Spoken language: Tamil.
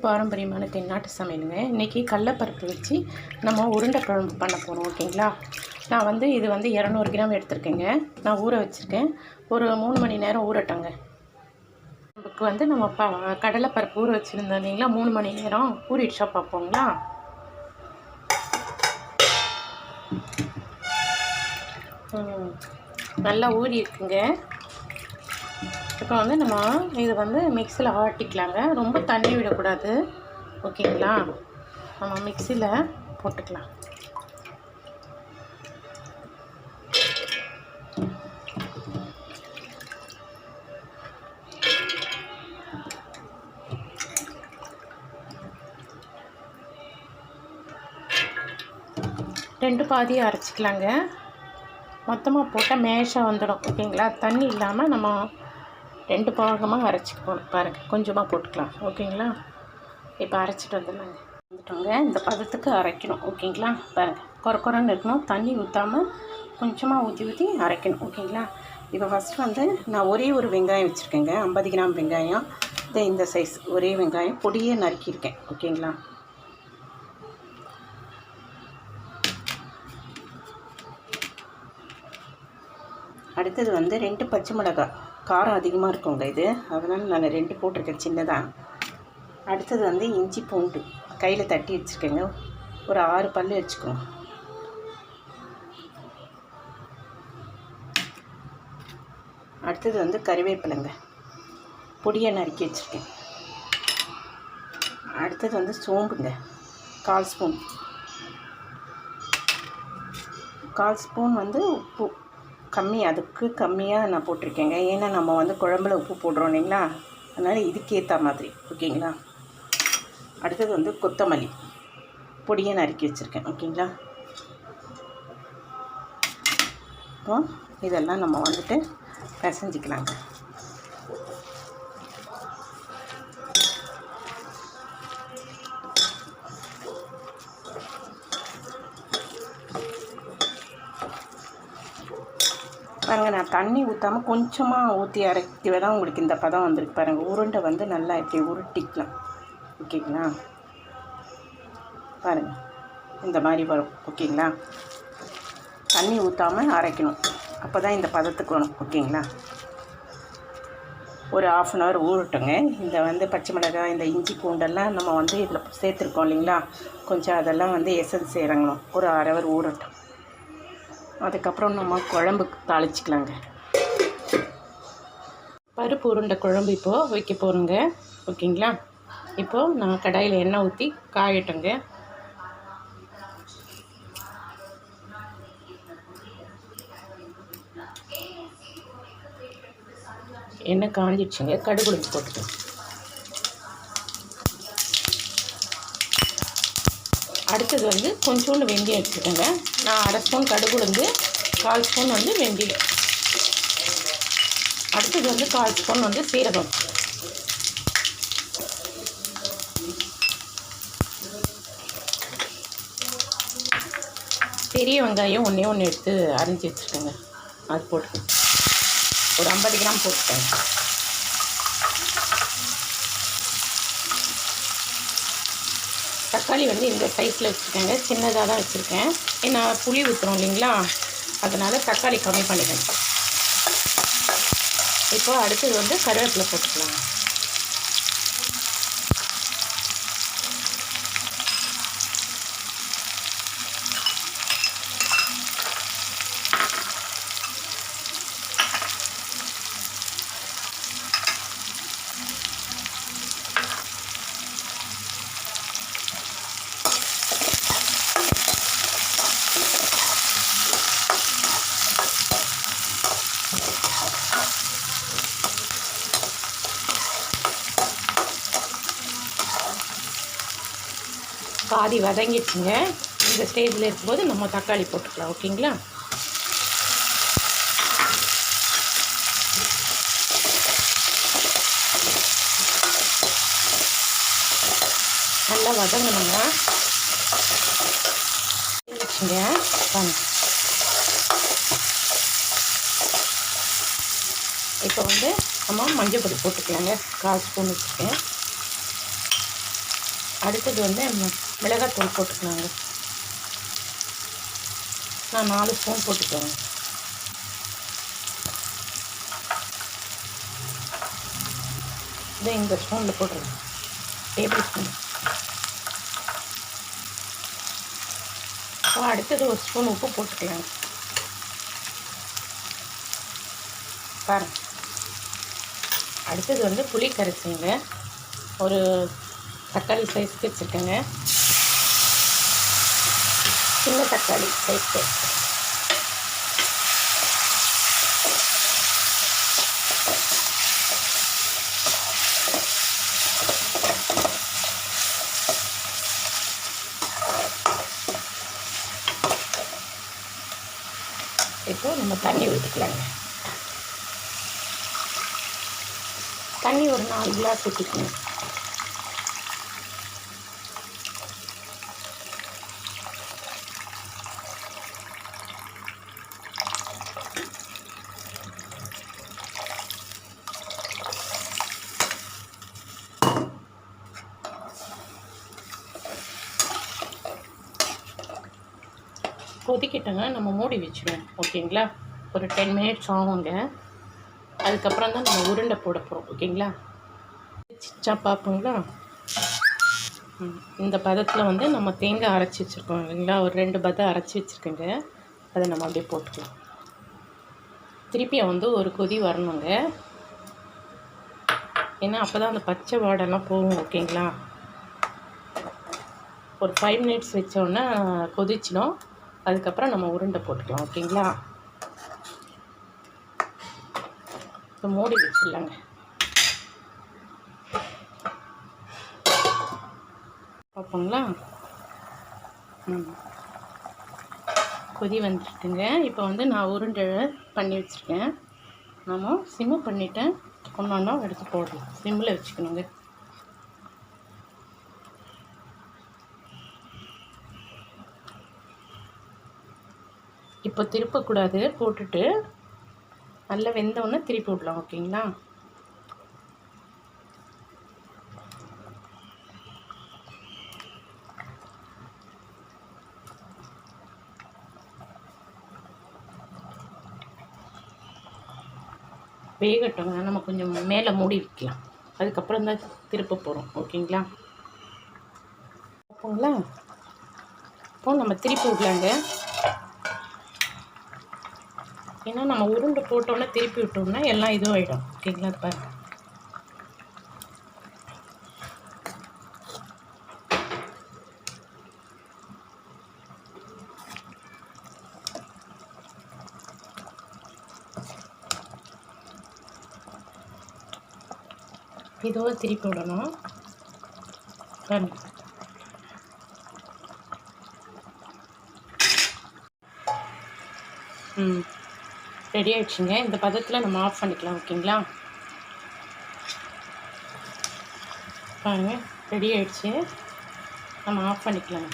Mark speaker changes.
Speaker 1: பாரம்பரியமான தென்னாட்டு சமையலுங்க. இன்றைக்கி கடலப்பருப்பு வச்சு நம்ம உருண்டை குழம்பு பண்ண போகிறோம். ஓகேங்களா? நான் வந்து இது வந்து 200 கிராம் எடுத்துருக்கேங்க. நான் ஊற வச்சுருக்கேன். ஒரு 3 மணி நேரம் ஊறட்டோங்க. நமக்கு வந்து நம்ம கடலைப்பருப்பு ஊற வச்சுருந்தோம் இல்லைங்களா, 3 மணி நேரம் ஊறிடுச்சா பார்ப்போங்களா? நல்லா ஊறி இருக்குங்க. இப்போ வந்து நம்ம இதை வந்து மிக்சியில் ஆட்டிக்கலாங்க. ரொம்ப தண்ணி விடக்கூடாது. ஓகேங்களா? நம்ம மிக்சியில் போட்டுக்கலாம். ரெண்டு பாதியை அரைச்சிக்கலாங்க. மொத்தமாக போட்டால் மேஷாக வந்துடும். ஓகேங்களா? தண்ணி இல்லாமல் நம்ம 2 பாகமாக அரைச்சிக்கணும். பாருங்கள், கொஞ்சமாக போட்டுக்கலாம். ஓகேங்களா? இப்போ அரைச்சிட்டு வந்துட்டோங்க. இந்த பதத்துக்கு அரைக்கணும். ஓகேங்களா? பாருங்கள், குறன்னு இருக்கணும். தண்ணி ஊற்றாமல் கொஞ்சமாக ஊற்றி அரைக்கணும். ஓகேங்களா? இப்போ ஃபஸ்ட்டு வந்து நான் ஒரே ஒரு வெங்காயம் வச்சுருக்கேங்க. 50 கிராம் வெங்காயம். இந்த சைஸ் ஒரே வெங்காயம் பொடியே நறுக்கியிருக்கேன். ஓகேங்களா? அடுத்தது வந்து 2 பச்சை மிளகாய். காரம் அதிகமாக இருக்குங்க இது, அதனால் நான் 2 போட்டிருக்கேன் சின்னதாக. அடுத்தது வந்து இஞ்சி பூண்டு கையில் தட்டி வச்சுருக்கேங்க. ஒரு 6 பல் வச்சுக்கோங்க. அடுத்தது வந்து கறிவேப்பிலைங்க, பொடியை நறுக்கி வச்சுருக்கேன். அடுத்தது வந்து சோம்புங்க, 1/4 ஸ்பூன். 1/4 ஸ்பூன் வந்து உப்பு அதுக்கு கம்மியாக நான் போட்டிருக்கேங்க. ஏன்னா நம்ம வந்து குழம்புல உப்பு போடுறோம் இல்லைங்களா, அதனால் இதுக்கேற்ற மாதிரி. ஓகேங்களா? அடுத்தது வந்து கொத்தமல்லி பொடியை நறுக்கி வச்சுருக்கேன். ஓகேங்களா? இப்போ இதெல்லாம் நம்ம வந்துட்டு பிசைஞ்சிக்கலாங்க. பாருங்கள், நான் தண்ணி ஊற்றாமல் கொஞ்சமாக ஊற்றி அரைக்கவே தான் உங்களுக்கு இந்த பதம் வந்திருக்கு. பாருங்கள், உருண்டை வந்து நல்லா இப்படி உருட்டிக்கலாம். ஓகேங்களா? பாருங்கள், இந்த மாதிரி வரும். ஓகேங்களா? தண்ணி ஊற்றாமல் அரைக்கணும். அப்போ தான் இந்த பதத்துக்கு வரும். ஓகேங்களா? ஒரு 1/2 hour ஊறட்டுங்க. இந்த வந்து பச்சை மிளகாய், இந்த இஞ்சி பூண்டெல்லாம் நம்ம வந்து இதில் சேர்த்துருக்கோம் இல்லைங்களா, கொஞ்சம் அதெல்லாம் வந்து எசன்ஸ் இறங்கணும். ஒரு 1/2 hour ஊறட்டும். அதுக்கப்புறம் நம்ம குழம்புக்கு தாளிச்சிக்கலாங்க. பருப்பு உருண்டை குழம்பு இப்போது வைக்க போகிறோங்க. ஓகேங்களா? இப்போது நான் கடாயில் எண்ணெய் ஊற்றி காயட்டோங்க. எண்ணெய் காஞ்சிடுச்சுங்க. கடுகு உளுந்து போட்டுக்கலாம். அடுத்தது வந்து கொஞ்சோண்டு வெந்தயம் வச்சுக்கோங்க. நான் 1/2 ஸ்பூன் கடுகு உளுந்து, 1/4 ஸ்பூன் வந்து வெந்தயம். அடுத்தது வந்து 1/4 ஸ்பூன் வந்து சீரகம். பெரிய வெங்காயம் ஒன்று எடுத்து அரிஞ்சு வச்சுக்கோங்க. அது போட்டு ஒரு 50 கிராம் போட்டுக்கோங்க. தக்காளி வந்து இந்த சைஸில் வச்சுருக்கேங்க. சின்னதாக தான் வச்சுருக்கேன். ஏன்னா புளி ஊற்றுறோம் இல்லைங்களா, அதனால் தக்காளி கம்மி பண்ணிக்கணும். இப்போ அடுத்தது வந்து கருவேப்பிலை போட்டுக்கலாம். பாதி வதங்கிடுச்சுங்க. இந்த ஸ்டேஜில் இருக்கும்போது நம்ம தக்காளி போட்டுக்கலாம். ஓகேங்களா? நல்லா வதங்கணுங்க. இப்போ வந்து நம்ம மஞ்சள் பொடி போட்டுக்கலாங்க. 1/4 ஸ்பூன் வச்சுருக்கேன். அடுத்தது வந்து மிளகாத்தூள் போட்டுக்கலாங்க. நான் 4 ஸ்பூன் போட்டுக்கிறேன். இதை இந்த ஸ்பூனில் போட்டுருங்க, டேபிள் ஸ்பூன். அடுத்தது 1 ஸ்பூன் உப்பு போட்டுக்கலாங்க. பாருங்க. அடுத்தது வந்து புளி கரைச்சிங்க. ஒரு தக்காளி சைஸ்க்கு வச்சுருக்கேங்க, சின்ன தக்காளி சைஸ்க்கு. இப்போ நம்ம தண்ணி ஊற்றிக்கலாங்க. தண்ணி ஒரு 4 கிளாஸ் ஊற்றிக்கணும். கொதிக்கிட்டோங்க, நம்ம மூடி வச்சுருவோம். ஓகேங்களா? ஒரு 10 மினிட்ஸ் ஆகுங்க. அதுக்கப்புறம் தான் நம்ம உருண்டை போட போகிறோம். ஓகேங்களா? சிச்சா பார்ப்போங்களா? இந்த பதத்தில் வந்து நம்ம தேங்காய் அரைச்சி வச்சுருக்கோம் இல்லைங்களா? ஒரு 2 பதம் அரைச்சி வச்சுருக்கேங்க. அதை நம்ம அப்படியே போட்டுக்கலாம். திருப்பி வந்து ஒரு கொதி வரணுங்க. ஏன்னா அப்போ தான் அந்த பச்சை வாடெல்லாம் போகும். ஓகேங்களா? ஒரு 5 மினிட்ஸ் வச்சோன்னா கொதிச்சிடும். அதுக்கப்புறம் நம்ம உருண்டை போட்டுக்கலாம். ஓகேங்களா? இப்போ மூடி வச்சிடலாங்க. பார்ப்போங்களா? கொதி வந்துட்டுங்க. இப்போ வந்து நான் உருண்டை பண்ணி வச்சுருக்கேன். நம்ம சிம்மு பண்ணிவிட்டேன். ஒன்று ஒன்றா எடுத்து போடலாம். சிம்மில் வச்சுக்கணுங்க. இப்போ திருப்பக்கூடாது, போட்டுட்டு நல்லா வெந்தோடனே திருப்பி விடலாம். ஓகேங்களா? வேகட்டுங்க. நம்ம கொஞ்சம் மேலே மூடி வைக்கலாம். அதுக்கப்புறம் தான் திருப்ப போகிறோம். ஓகேங்களா? ஓகேங்களா? இப்போ நம்ம திருப்பி விடலாங்க. ஏன்னா நம்ம உருண்டை போட்டோன்னே திருப்பி விட்டோம்னா எல்லாம் இதுவும் ஆகிடும். ஓகேங்களா? பாருங்க. இதுவும் திருப்பி விடணும். பாருங்க. ரெடி ஆகிடுச்சுங்க. இந்த பதத்தில் நம்ம ஆஃப் பண்ணிக்கலாம். ஓகேங்களா? பாருங்கள், ரெடி ஆகிடுச்சு. நம்ம ஆஃப் பண்ணிக்கலாங்க.